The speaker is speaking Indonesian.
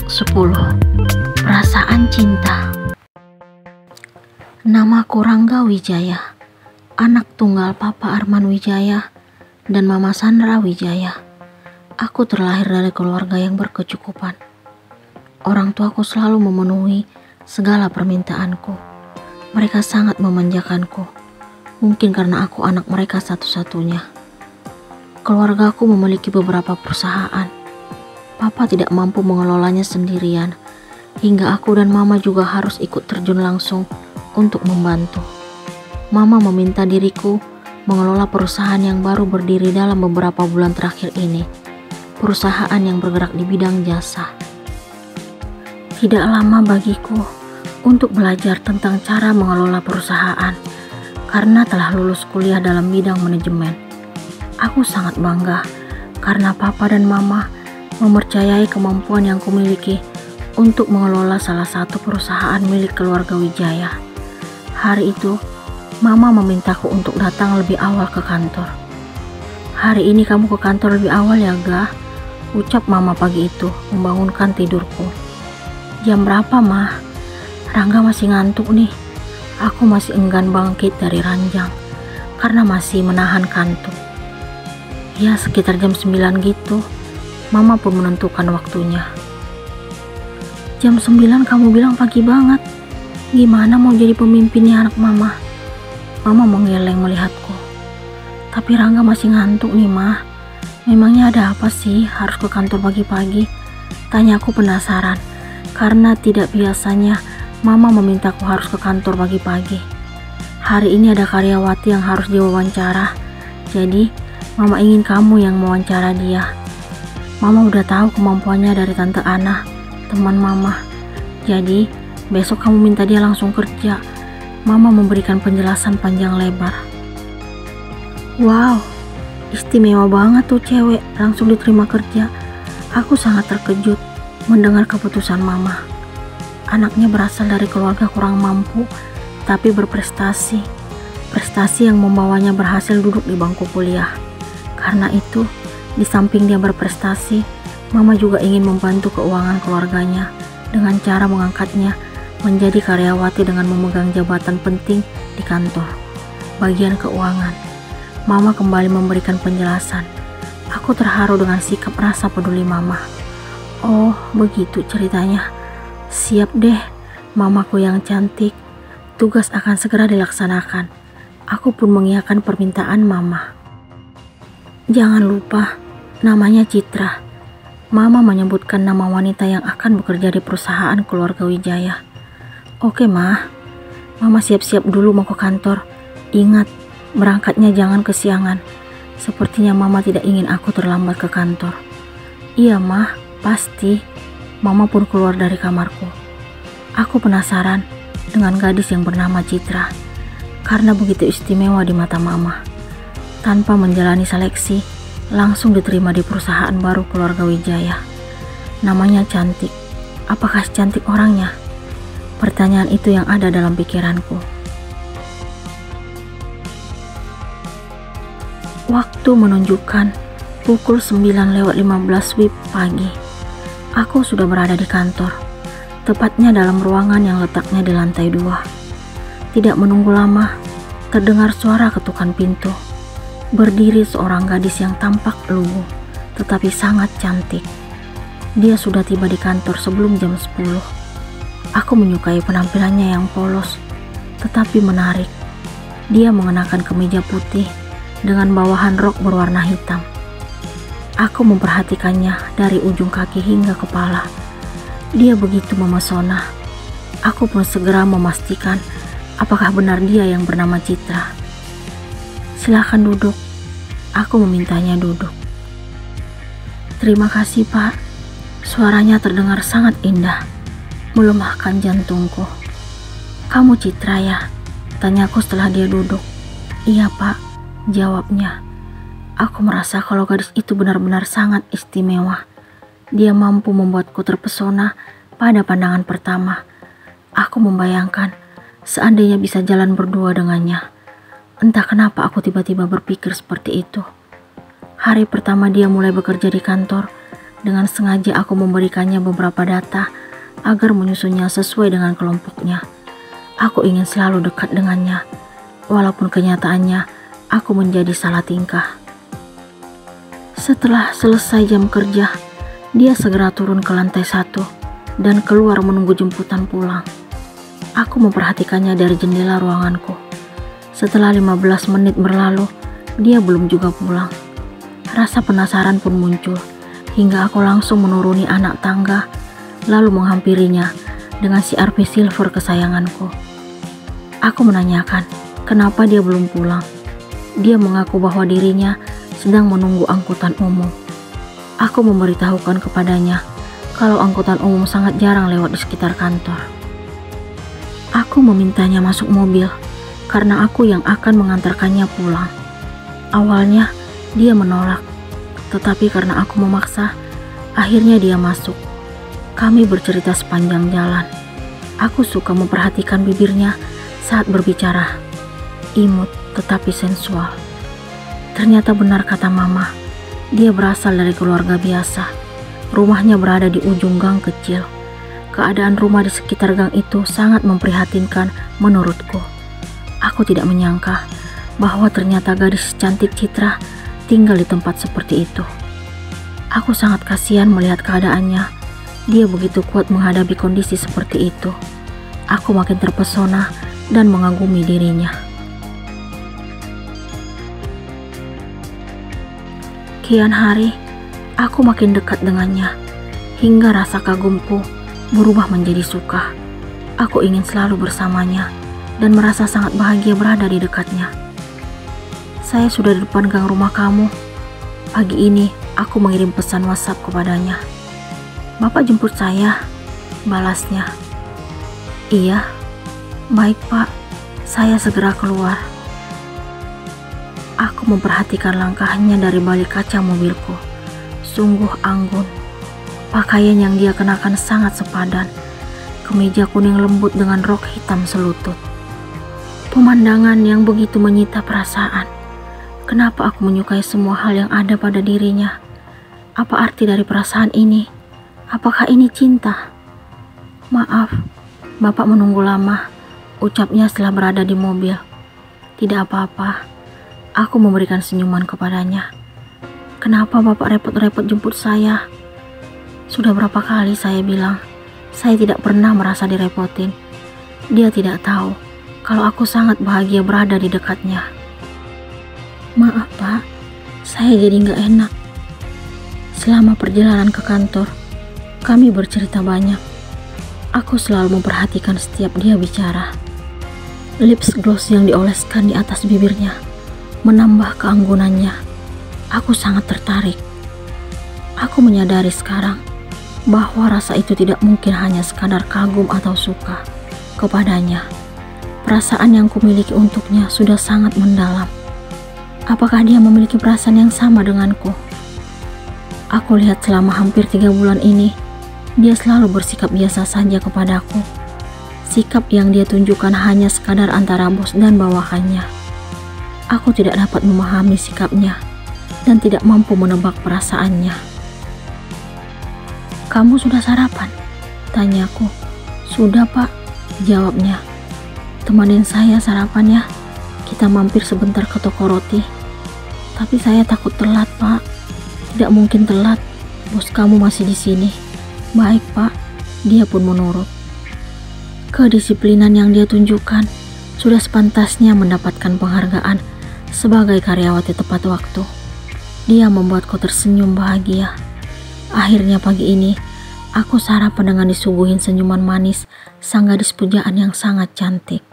10. Perasaan cinta. Namaku Rangga Wijaya, anak tunggal Papa Arman Wijaya dan Mama Sandra Wijaya. Aku terlahir dari keluarga yang berkecukupan. Orang tuaku selalu memenuhi segala permintaanku. Mereka sangat memanjakanku, mungkin karena aku anak mereka satu-satunya. Keluargaku memiliki beberapa perusahaan. Papa tidak mampu mengelolanya sendirian, hingga aku dan Mama juga harus ikut terjun langsung untuk membantu. Mama meminta diriku mengelola perusahaan yang baru berdiri dalam beberapa bulan terakhir ini, perusahaan yang bergerak di bidang jasa. Tidak lama bagiku untuk belajar tentang cara mengelola perusahaan, karena telah lulus kuliah dalam bidang manajemen. Aku sangat bangga karena Papa dan Mama mempercayai kemampuan yang kumiliki untuk mengelola salah satu perusahaan milik keluarga Wijaya. Hari itu, Mama memintaku untuk datang lebih awal ke kantor. "Hari ini kamu ke kantor lebih awal ya, Ga?" ucap Mama pagi itu, membangunkan tidurku. "Jam berapa, Ma?" "Rangga masih ngantuk nih. Aku masih enggan bangkit dari ranjang karena masih menahan kantuk." "Ya, sekitar jam 9 gitu." Mama pun menentukan waktunya. "Jam 9 kamu bilang pagi banget. Gimana mau jadi pemimpinnya anak Mama?" Mama menggeleng melihatku. "Tapi Rangga masih ngantuk nih, Ma. Memangnya ada apa sih harus ke kantor pagi-pagi?" Tanyaku penasaran, karena tidak biasanya Mama memintaku harus ke kantor pagi-pagi. "Hari ini ada karyawati yang harus diwawancara. Jadi, Mama ingin kamu yang mewawancara dia. Mama udah tahu kemampuannya dari Tante Ana, teman Mama. Jadi, besok kamu minta dia langsung kerja." Mama memberikan penjelasan panjang lebar. Wow, istimewa banget tuh cewek langsung diterima kerja. Aku sangat terkejut mendengar keputusan Mama. Anaknya berasal dari keluarga kurang mampu, tapi berprestasi. Prestasi yang membawanya berhasil duduk di bangku kuliah. Karena itu, di samping dia berprestasi, Mama juga ingin membantu keuangan keluarganya dengan cara mengangkatnya menjadi karyawati dengan memegang jabatan penting di kantor, bagian keuangan. Mama kembali memberikan penjelasan. Aku terharu dengan sikap rasa peduli Mama. "Oh, begitu ceritanya. Siap deh, Mamaku yang cantik. Tugas akan segera dilaksanakan." Aku pun mengiyakan permintaan Mama. "Jangan lupa, namanya Citra." Mama menyebutkan nama wanita yang akan bekerja di perusahaan keluarga Wijaya. "Oke, Ma. Mama siap-siap dulu mau ke kantor. Ingat, berangkatnya jangan kesiangan. Sepertinya Mama tidak ingin aku terlambat ke kantor." "Iya, Ma, pasti." Mama pun keluar dari kamarku. Aku penasaran dengan gadis yang bernama Citra, karena begitu istimewa di mata Mama. Tanpa menjalani seleksi, langsung diterima di perusahaan baru keluarga Wijaya. Namanya cantik. Apakah cantik orangnya? Pertanyaan itu yang ada dalam pikiranku. Waktu menunjukkan pukul 9:15 WIB pagi. Aku sudah berada di kantor, tepatnya dalam ruangan yang letaknya di lantai 2. Tidak menunggu lama, terdengar suara ketukan pintu. Berdiri seorang gadis yang tampak lugu, tetapi sangat cantik. Dia sudah tiba di kantor sebelum jam 10. Aku menyukai penampilannya yang polos, tetapi menarik. Dia mengenakan kemeja putih dengan bawahan rok berwarna hitam. Aku memperhatikannya dari ujung kaki hingga kepala. Dia begitu memesona. Aku pun segera memastikan apakah benar dia yang bernama Citra. "Silakan duduk." Aku memintanya duduk. "Terima kasih, Pak." Suaranya terdengar sangat indah, melemahkan jantungku. "Kamu Citra ya?" tanyaku setelah dia duduk. "Iya, Pak," jawabnya. Aku merasa kalau gadis itu benar-benar sangat istimewa. Dia mampu membuatku terpesona pada pandangan pertama. Aku membayangkan seandainya bisa jalan berdua dengannya. Entah kenapa aku tiba-tiba berpikir seperti itu. Hari pertama dia mulai bekerja di kantor, Dengan sengaja aku memberikannya beberapa data agar menyusunnya sesuai dengan kelompoknya. Aku ingin selalu dekat dengannya, walaupun kenyataannya aku menjadi salah tingkah. Setelah selesai jam kerja, dia segera turun ke lantai 1 dan keluar menunggu jemputan pulang. Aku memperhatikannya dari jendela ruanganku. Setelah 15 menit berlalu, dia belum juga pulang. Rasa penasaran pun muncul, hingga aku langsung menuruni anak tangga, lalu menghampirinya dengan si RP Silver kesayanganku. Aku menanyakan kenapa dia belum pulang. Dia mengaku bahwa dirinya sedang menunggu angkutan umum. Aku memberitahukan kepadanya kalau angkutan umum sangat jarang lewat di sekitar kantor. Aku memintanya masuk mobil karena aku yang akan mengantarkannya pulang. Awalnya dia menolak, tetapi karena aku memaksa, akhirnya dia masuk. Kami bercerita sepanjang jalan. Aku suka memperhatikan bibirnya saat berbicara, imut tetapi sensual. Ternyata benar kata mama, dia berasal dari keluarga biasa. Rumahnya berada di ujung gang kecil. Keadaan rumah di sekitar gang itu sangat memprihatinkan menurutku. Aku tidak menyangka bahwa ternyata gadis cantik Citra tinggal di tempat seperti itu. Aku sangat kasihan melihat keadaannya. Dia begitu kuat menghadapi kondisi seperti itu. Aku makin terpesona dan mengagumi dirinya. Kian hari, aku makin dekat dengannya, hingga rasa kagumku berubah menjadi suka. Aku ingin selalu bersamanya dan merasa sangat bahagia berada di dekatnya. Saya sudah di depan gang rumah kamu. Pagi ini aku mengirim pesan WhatsApp kepadanya. Bapak jemput saya, balasnya. Iya, baik Pak, saya segera keluar. Aku memperhatikan langkahnya dari balik kaca mobilku. Sungguh anggun. Pakaian yang dia kenakan sangat sepadan. Kemeja kuning lembut dengan rok hitam selutut. Pemandangan yang begitu menyita perasaan. Kenapa aku menyukai semua hal yang ada pada dirinya? Apa arti dari perasaan ini? Apakah ini cinta? Maaf, Bapak menunggu lama, ucapnya setelah berada di mobil. Tidak apa-apa, aku memberikan senyuman kepadanya. Kenapa Bapak repot-repot jemput saya? Sudah berapa kali saya bilang, saya tidak pernah merasa direpotin. Dia tidak tahu kalau aku sangat bahagia berada di dekatnya. Maaf Pak, saya jadi nggak enak. Selama perjalanan ke kantor, kami bercerita banyak. Aku selalu memperhatikan setiap dia bicara. Lips gloss yang dioleskan di atas bibirnya menambah keanggunannya. Aku sangat tertarik. Aku menyadari sekarang bahwa rasa itu tidak mungkin hanya sekadar kagum atau suka kepadanya. Perasaan yang kumiliki untuknya sudah sangat mendalam. Apakah dia memiliki perasaan yang sama denganku? Aku lihat selama hampir 3 bulan ini, dia selalu bersikap biasa saja kepadaku. Sikap yang dia tunjukkan hanya sekadar antara bos dan bawahannya. Aku tidak dapat memahami sikapnya dan tidak mampu menebak perasaannya. Kamu sudah sarapan? Tanyaku. Sudah Pak, jawabnya. Temanin saya sarapan ya. Kita mampir sebentar ke toko roti. Tapi saya takut telat Pak. Tidak mungkin telat. Bos kamu masih di sini. Baik Pak, dia pun menurut. Kedisiplinan yang dia tunjukkan sudah sepantasnya mendapatkan penghargaan sebagai karyawati tepat waktu. Dia membuatku tersenyum bahagia. Akhirnya pagi ini, aku sarapan dengan disuguhin senyuman manis sang gadis pujaan yang sangat cantik.